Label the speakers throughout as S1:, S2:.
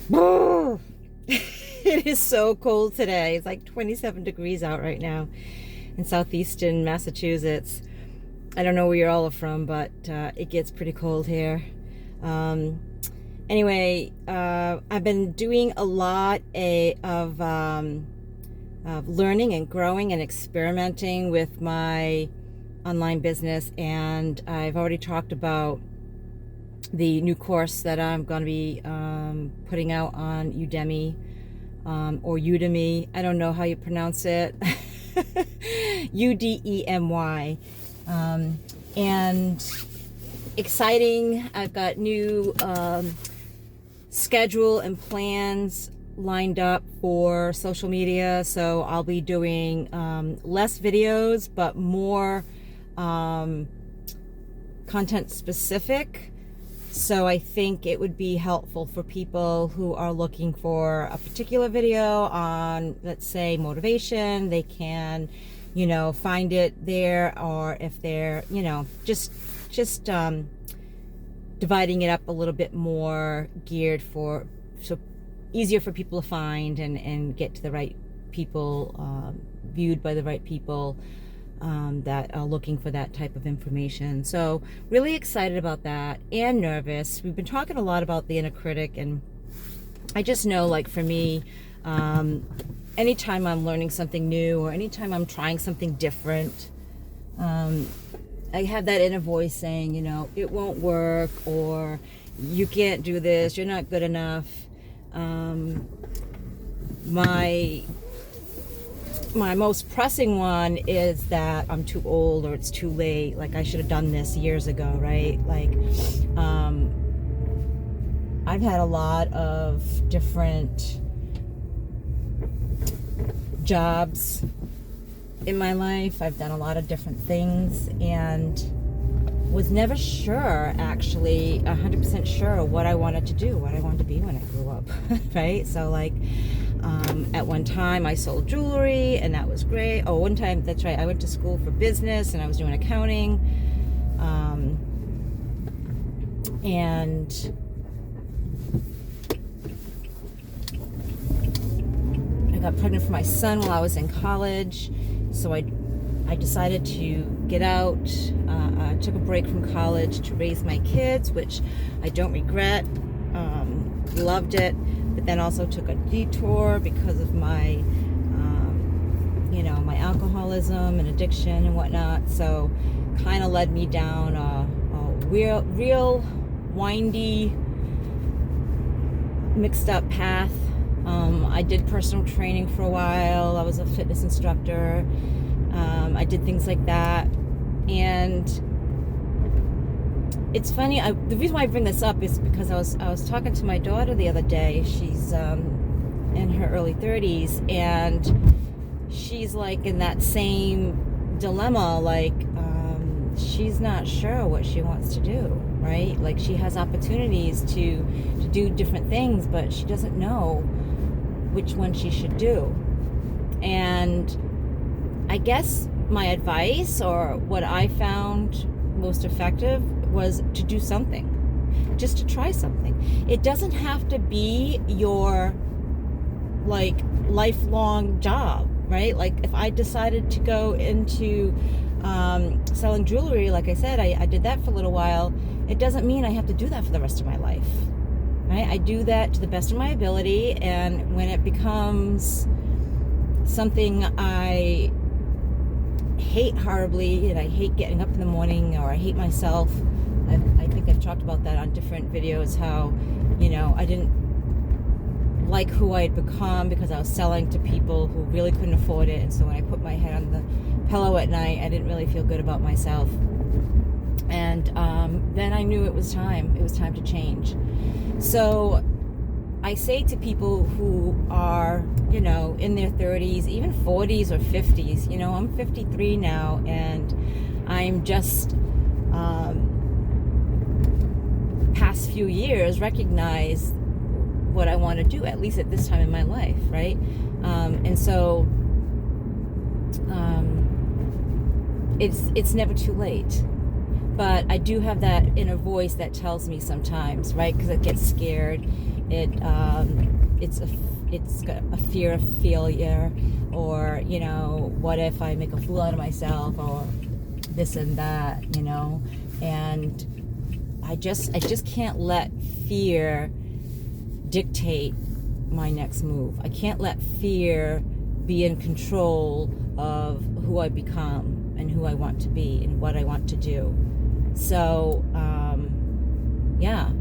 S1: It is so cold today. It's like 27 degrees out right now in southeastern Massachusetts. I don't know where you all are from, but it gets pretty cold here. Um, I've been doing a lot of learning and growing and experimenting with my online business, and I've already talked about the new course that I'm going to be putting out on Udemy, or Udemy. I don't know how you pronounce it. Udemy. And exciting. I've got new schedule and plans lined up for social media. So I'll be doing less videos, but more content specific. So I think it would be helpful for people who are looking for a particular video on, let's say, motivation. They can, find it there, or if they're, just dividing it up a little bit more geared for, so easier for people to find and get to the right people, viewed by the right people that are looking for that type of information. So really excited about that, and nervous. We've been talking a lot about the inner critic, and I just know, like, for me, anytime I'm learning something new or anytime I'm trying something different, I have that inner voice saying, it won't work, or you can't do this, you're not good enough. My most pressing one is that I'm too old, or it's too late. Like, I should have done this years ago, right? Like, I've had a lot of different jobs in my life. I've done a lot of different things, and was never sure, actually, 100% sure what I wanted to do, what I wanted to be when I grew up, right? So, like, at one time I sold jewelry, and that was great. Oh, one time, that's right, I went to school for business, and I was doing accounting. And I got pregnant for my son while I was in college, so I decided to get out. I took a break from college to raise my kids, which I don't regret. Loved it, but then also took a detour because of my, my alcoholism and addiction and whatnot. So, kind of led me down a real windy, mixed up path. I did personal training for a while. I was a fitness instructor. I did things like that, and it's funny. The reason why I bring this up is because I was talking to my daughter the other day. She's in her early 30s, and she's like in that same dilemma. Like, she's not sure what she wants to do, right? Like, she has opportunities to do different things, but she doesn't know which one she should do. And I guess my advice, or what I found most effective, was to do something, just to try something. It doesn't have to be your, like, lifelong job, right? Like, if I decided to go into selling jewelry, like I said, I did that for a little while. It doesn't mean I have to do that for the rest of my life, right? I do that to the best of my ability, and when it becomes something I hate horribly, and I hate getting up in the morning, or I hate myself. I think I've talked about that on different videos, how, I didn't like who I had become because I was selling to people who really couldn't afford it. And so when I put my head on the pillow at night, I didn't really feel good about myself. And then I knew it was time. It was time to change. So I say to people who are, in their 30s, even 40s or 50s, I'm 53 now, and I'm just, past few years, recognize what I want to do, at least at this time in my life, right? And so it's never too late. But I do have that inner voice that tells me sometimes, right? Because it gets scared. It's a fear of failure, or what if I make a fool out of myself, or this and that, and I just can't let fear dictate my next move. I can't let fear be in control of who I become and who I want to be and what I want to do. So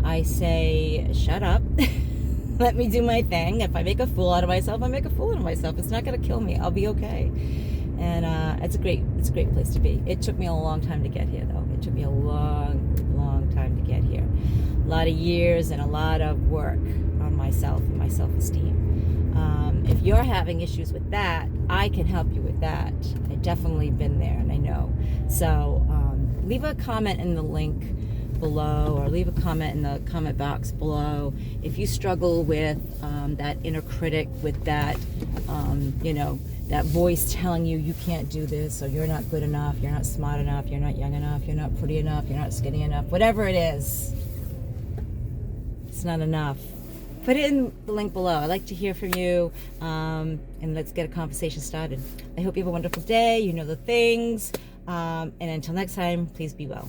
S1: I say shut up. Let me do my thing. If I make a fool out of myself, I make a fool out of myself. It's not going to kill me. I'll be okay. And it's a great place to be. It took me a long time to get here, though. It took me a long time to get here. A lot of years and a lot of work on myself and my self-esteem. If you're having issues with that, I can help you with that. I've definitely been there, and I know. So leave a comment in the link below, or leave a comment in the comment box below if you struggle with that inner critic, with that that voice telling you you can't do this, or you're not good enough, you're not smart enough, you're not young enough, you're not pretty enough, you're not skinny enough, whatever it is. It's not enough. Put it in the link below. I'd like to hear from you, and let's get a conversation started. I hope you have a wonderful day. You know the things, and until next time, please be well.